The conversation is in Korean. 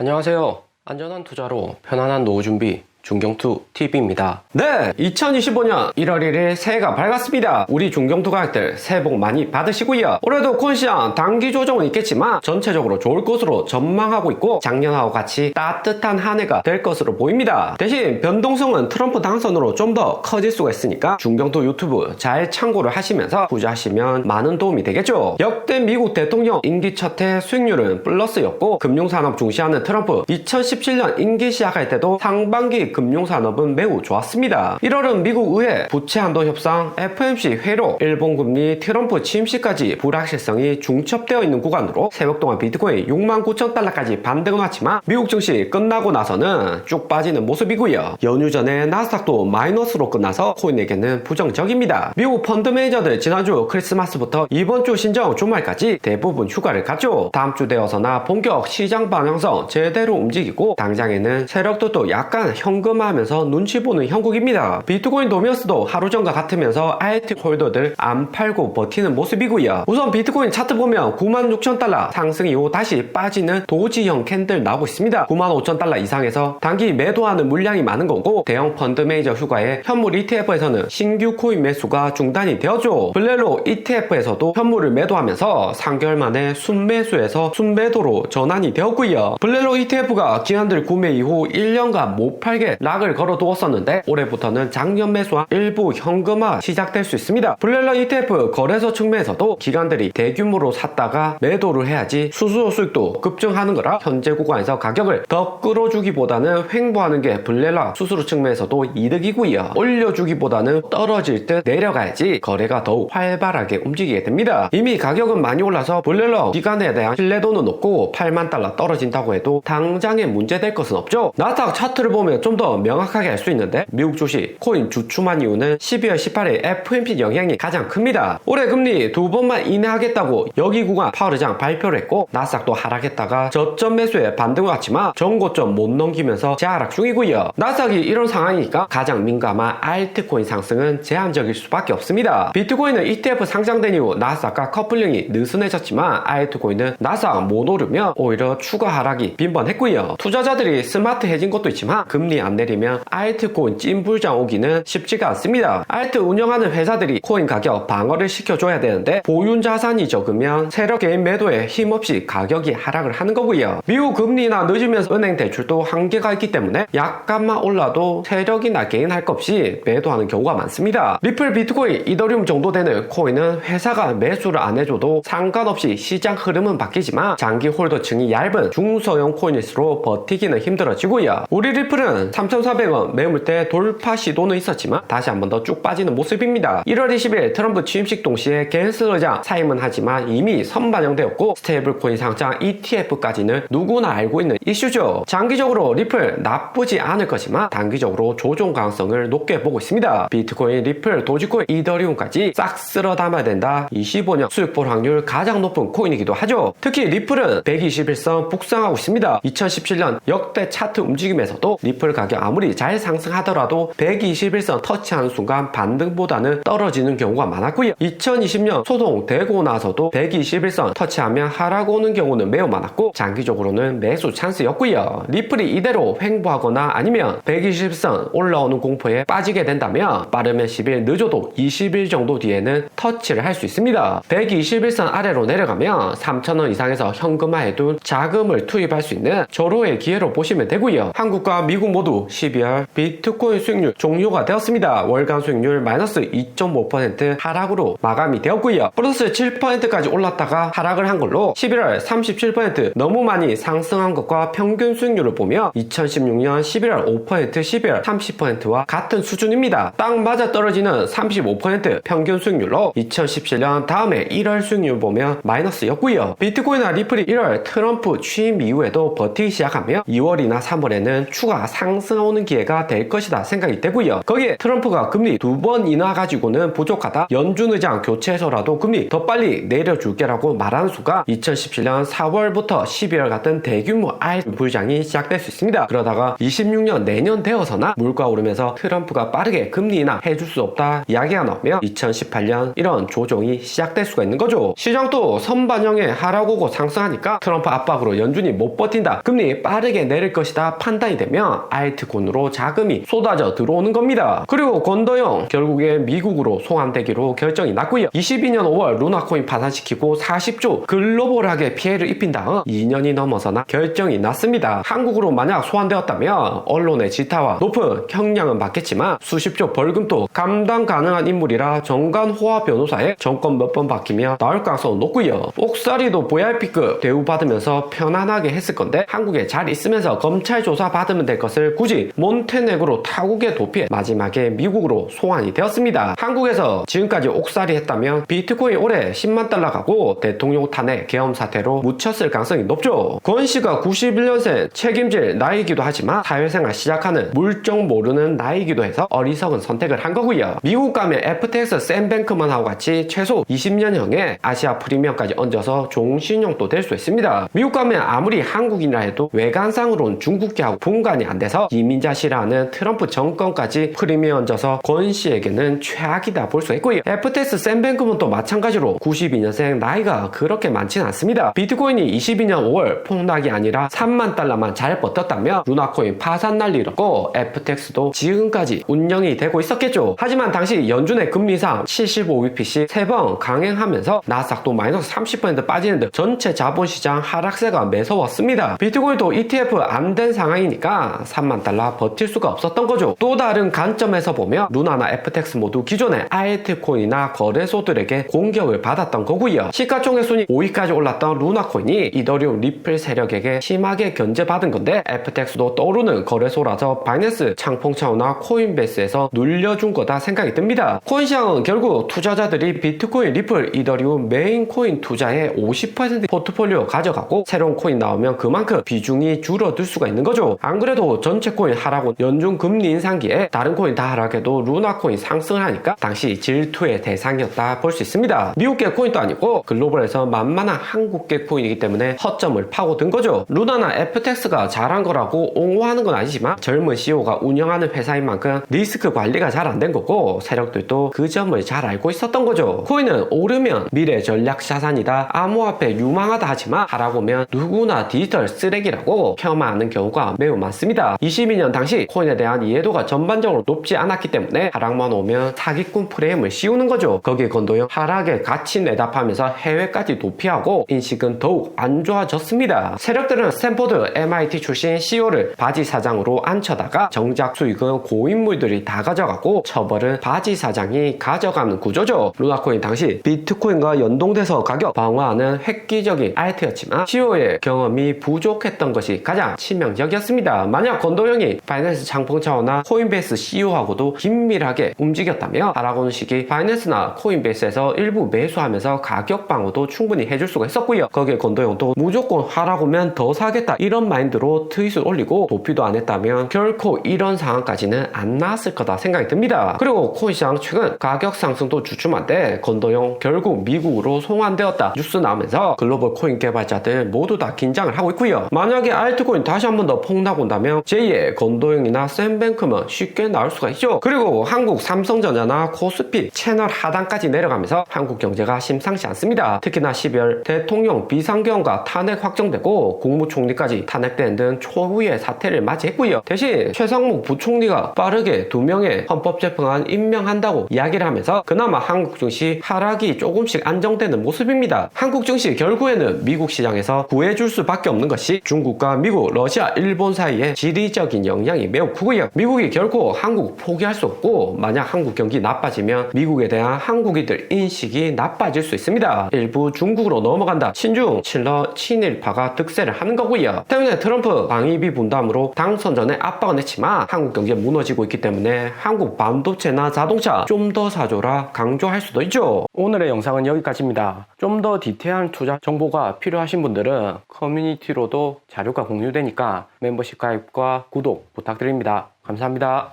안녕하세요. 안전한 투자로 편안한 노후 준비 중경투TV입니다. 네, 2025년 1월 1일 새해가 밝았습니다. 우리 중경투 가족들 새해 복 많이 받으시고요. 올해도 코인시장 단기 조정은 있겠지만 전체적으로 좋을 것으로 전망하고 있고 작년하고 같이 따뜻한 한 해가 될 것으로 보입니다. 대신 변동성은 트럼프 당선으로 좀 더 커질 수가 있으니까 중경투 유튜브 잘 참고를 하시면서 투자하시면 많은 도움이 되겠죠. 역대 미국 대통령 임기 첫 해 수익률은 플러스였고 금융산업 중시하는 트럼프 2017년 임기 시작할 때도 상반기 금융산업은 매우 좋았습니다. 1월은 미국 의회 부채 한도 협상, FOMC 회로, 일본 금리, 트럼프 취임 시까지 불확실성이 중첩되어 있는 구간으로 새벽 동안 비트코인 69,000달러까지 반등을 했지만 미국 증시 끝나고 나서는 쭉 빠지는 모습이고요. 연휴 전에 나스닥도 마이너스로 끝나서 코인에게는 부정적입니다. 미국 펀드 매니저들 지난주 크리스마스부터 이번 주 신정 주말까지 대부분 휴가를 갔죠. 다음 주 되어서나 본격 시장 방향성 제대로 움직이고 당장에는 세력도 또 약간 현금화하면서 눈치 보는 형국입니다. 비트코인 도미어스도 하루 전과 같으면서 알트 홀더들 안 팔고 버티는 모습이고요. 우선 비트코인 차트 보면 96,000달러 상승 이후 다시 빠지는 도지형 캔들 나오고 있습니다. 95,000달러 이상에서 단기 매도하는 물량이 많은 거고 대형 펀드 매니저 휴가에 현물 ETF에서는 신규 코인 매수가 중단이 되었죠. 블레로 ETF에서도 현물을 매도하면서 3개월 만에 순매수에서 순매도로 전환이 되었고요. 블레로 ETF가 기관들 구매 이후 1년간 못 팔게 락을 걸어두었었는데 올해부터는 작년 매수한 일부 현금화 시작될 수 있습니다. 블렐러 ETF 거래소 측면에서도 기관들이 대규모로 샀다가 매도를 해야지 수수료 수익도 급증하는 거라 현재 구간에서 가격을 더 끌어주기보다는 횡보하는 게 블렐러 수수료 측면에서도 이득이고요. 올려주기보다는 떨어질 듯 내려가야지 거래가 더욱 활발하게 움직이게 됩니다. 이미 가격은 많이 올라서 블렐러 기관에 대한 신뢰도는 높고 8만 달러 떨어진다고 해도 당장에 문제될 것은 없죠. 나스닥 차트를 보면 좀 더 명확하게 알 수 있는데 미국 주식 코인 주춤한 이유는 12월 18일 FOMC 영향이 가장 큽니다. 올해 금리 두 번만 인하하겠다고 여기 구간 파월 의장 발표를 했고 나스닥도 하락했다가 저점 매수에 반등을 왔지만 전고점 못 넘기면서 재하락 중이고요. 나스닥이 이런 상황이니까 가장 민감한 알트코인 상승은 제한적일 수밖에 없습니다. 비트코인은 ETF 상장된 이후 나스닥과 커플링이 느슨해졌지만 알트코인은 나스닥 못 오르며 오히려 추가 하락이 빈번했고요. 투자자들이 스마트 해진 것도 있지만 금리 안 내리면 알트코인 찐불장 오기는 쉽지가 않습니다. 알트 운영하는 회사들이 코인 가격 방어를 시켜줘야 되는데 보윤 자산이 적으면 세력 개인 매도에 힘없이 가격이 하락을 하는 거고요. 미국 금리나 늦으면서 은행 대출도 한계가 있기 때문에 약간만 올라도 세력이나 개인 할 것 없이 매도하는 경우가 많습니다. 리플, 비트코인, 이더리움 정도 되는 코인은 회사가 매수를 안 해줘도 상관없이 시장 흐름은 바뀌지만 장기 홀더층이 얇은 중소형 코인일수록 버티기는 힘들어지고요. 우리 리플은 3,400원 매물대 돌파 시도는 있었지만 다시 한 번 더 쭉 빠지는 모습입니다. 1월 20일 트럼프 취임식 동시에 겐스 의장 사임은 하지만 이미 선반영되었고 스테이블 코인 상장 ETF까지는 누구나 알고 있는 이슈죠. 장기적으로 리플 나쁘지 않을 거지만 단기적으로 조정 가능성을 높게 보고 있습니다. 비트코인, 리플, 도지코인, 이더리움까지 싹 쓸어 담아야 된다. 25년 수익볼 확률 가장 높은 코인이기도 하죠. 특히 리플은 121선 북상하고 있습니다. 2017년 역대 차트 움직임에서도 리플 가격 아무리 잘 상승하더라도 121선 터치하는 순간 반등보다는 떨어지는 경우가 많았고요. 2020년 소송되고 나서도 121선 터치하면 하락 오는 경우는 매우 많았고 장기적으로는 매수 찬스였고요. 리플이 이대로 횡보하거나 아니면 121선 올라오는 공포에 빠지게 된다면 빠르면 10일 늦어도 20일 정도 뒤에는 터치를 할 수 있습니다. 121선 아래로 내려가면 3,000원 이상에서 현금화해둔 자금을 투입할 수 있는 절호의 기회로 보시면 되고요. 한국과 미국 모두 12월 비트코인 수익률 종료가 되었습니다. 월간 수익률 마이너스 2.5% 하락으로 마감이 되었고요. 플러스 7%까지 올랐다가 하락을 한 걸로 11월 37% 너무 많이 상승한 것과 평균 수익률을 보며 2016년 11월 5%, 12월 30%와 같은 수준입니다. 딱 맞아 떨어지는 35% 평균 수익률로 2017년 다음에 1월 수익률 보면 마이너스였고요. 비트코인과 리플이 1월 트럼프 취임 이후에도 버티기 시작하며 2월이나 3월에는 추가 상승 상승하는 기회가 될 것이다 생각이 되고요. 거기에 트럼프가 금리 2번 인하 가지고는 부족하다. 연준 의장 교체해서라도 금리 더 빨리 내려줄게라고 말하는 수가 2017년 4월부터 12월 같은 대규모 불장이 시작될 수 있습니다. 그러다가 26년 내년 되어서나 물가 오르면서 트럼프가 빠르게 금리 인하 해줄 수 없다 이야기가 나오며 2018년 이런 조정이 시작될 수가 있는 거죠. 시장도 선반영에 하락오고 상승하니까 트럼프 압박으로 연준이 못 버틴다. 금리 빠르게 내릴 것이다 판단이 되면 알트콘으로 자금이 쏟아져 들어오는 겁니다. 그리고 건더형 결국에 미국으로 송환되기로 결정이 났고요. 22년 5월 루나코인 파산시키고 40조 글로벌하게 피해를 입힌 다음 2년이 넘어서나 결정이 났습니다. 한국으로 만약 소환되었다면 언론의 지타와 높은 형량은 받겠지만 수십조 벌금도 감당 가능한 인물이라 정관호화 변호사의 정권 몇 번 바뀌며 나올 가능성은 높고요. 옥살이도 VIP급 대우받으면서 편안하게 했을 건데 한국에 잘 있으면서 검찰 조사 받으면 될 것을 굳이 몬테네그로 타국에 도피해 마지막에 미국으로 소환이 되었습니다. 한국에서 지금까지 옥살이 했다면 비트코인 올해 10만 달러 가고 대통령 탄핵 계엄 사태로 묻혔을 가능성이 높죠. 권 씨가 91년생 책임질 나이기도 하지만 사회생활 시작하는 물정 모르는 나이기도 해서 어리석은 선택을 한 거고요. 미국 가면 FTX 샘뱅크먼하고 같이 최소 20년형의 아시아 프리미엄까지 얹어서 종신형도 될 수 있습니다. 미국 가면 아무리 한국인이라 해도 외관상으로는 중국계하고 분간이 안 돼서 이민자 싫어하는 트럼프 정권까지 프리미엄 얹어서 권 씨에게는 최악이다 볼 수 있고요. FTX 샘뱅크먼도 마찬가지로 92년생 나이가 그렇게 많지는 않습니다. 비트코인이 22년 5월 폭락이 아니라 3만 달러만 잘 버텼다면 루나코인 파산 난리였고 FTX도 지금까지 운영이 되고 있었겠죠. 하지만 당시 연준의 금리상 75bp씩 3번 강행하면서 나스닥도 마이너스 30% 빠지는 등 전체 자본시장 하락세가 매서웠습니다. 비트코인도 ETF 안 된 상황이니까 3만 달러 버틸 수가 없었던 거죠. 또 다른 관점에서 보면 루나나 FTX 모두 기존의 알트코인이나 거래소들에게 공격을 받았던 거고요. 시가총액순위 5위까지 올랐던 루나코인이 이더리움 리플 세력에게 심하게 견제받은 건데 FTX도 떠오르는 거래소라서 바이낸스 창풍차오나 코인베이스에서 눌려준 거다 생각이 듭니다. 코인 시장은 결국 투자자들이 비트코인, 리플, 이더리움 메인 코인 투자에 50% 포트폴리오 가져가고 새로운 코인 나오면 그만큼 비중이 줄어들 수가 있는 거죠. 안 그래도 전체 코인 하락은 연준 금리 인상기에 다른 코인 다 하락해도 루나코인 상승을 하니까 당시 질투의 대상이었다 볼 수 있습니다. 미국계 코인도 아니고 글로벌에서 만만한 한국계 코인이기 때문에 허점을 파고든 거죠. 루나나 FTX가 잘한 거라고 옹호하는 건 아니지만 젊은 CEO가 운영하는 회사인 만큼 리스크 관리가 잘 안 된 거고 세력들도 그 점을 잘 알고 있었던 거죠. 코인은 오르면 미래 전략 자산이다, 암호화폐 유망하다 하지만 하락 오면 누구나 디지털 쓰레기라고 폄하하는 경우가 매우 많습니다. 22년 당시 코인에 대한 이해도가 전반적으로 높지 않았기 때문에 하락만 오면 사기꾼 프레임을 씌우는 거죠. 거기에 건도형 하락에 같이 내답하면서 해외까지 도피하고 인식은 더욱 안 좋아졌습니다. 세력들은 스탠포드, MIT 출신 CEO를 바지 사장으로 앉혀다가 정작 수익은 고인물들이 다 가져가고 처벌은 바지 사장이 가져가는 구조죠. 루나코인 당시 비트코인과 연동돼서 가격 방어하는 획기적인 알트였지만 CEO의 경험이 부족했던 것이 가장 치명적이었습니다. 만약 건도형이 바이낸스 창풍차오나 코인베이스 CEO하고도 긴밀하게 움직였다면 하락오는 시기 바이낸스나 코인베이스에서 일부 매수하면서 가격 방어도 충분히 해줄 수가 있었고요. 거기에 건도형도 무조건 하락 오면 더 사겠다 이런 마인드로 트윗을 올리고 도피도 안 했다면 결코 이런 상황까지는 안 나왔을 거다 생각이 듭니다. 그리고 코인시장 최근 가격 상승도 주춤한데 건도형 결국 미국으로 송환되었다 뉴스 나오면서 글로벌 코인 개발자들 모두 다 긴장을 하고 있고요. 만약에 알트코인 다시 한 번 더 폭락 온다면 제2의 건도형이나 샘뱅크먼 쉽게 나올 수가 있죠. 그리고 한국 삼성전자나 코스피 채널 하단까지 내려가면서 한국 경제가 심상치 않습니다. 특히나 12월 대통령 비상경과 탄핵 확정되고 국무총리까지 탄핵된 등 초유의 사태를 맞이했고요. 대신 최상목 부총리가 빠르게 2명의 헌법재판관 임명한다고 이야기를 하면서 그나마 한국 증시 하락이 조금씩 안정되는 모습입니다. 한국 증시 결국에는 미국 시장에서 구해줄 수밖에 없는 것이 중국과 미국, 러시아, 일본 사이의 지리적인 영향이 매우 크고요. 미국이 결코 한국 포기할 수 없고 만약 한국 경기 나빠지면 미국에 대한 한국인들 인식이 나빠질 수 있습니다. 일부 중국으로 넘어간다. 신중, 칠러, 친일파가 득세를 하는 거고요. 때문에 트럼프 방위비 분담으로 당선 전에 압박은 했지만 한국 경제 무너지고 있기 때문에 한국 반도체나 자동차 좀 더 사줘라 강조할 수도 있죠. 오늘의 영상은 여기까지입니다. 좀 더 디테일한 투자 정보가 필요하신 분들은 커뮤니티로도 자료가 공유되니까 멤버십 가입과 구독 부탁드립니다. 감사합니다.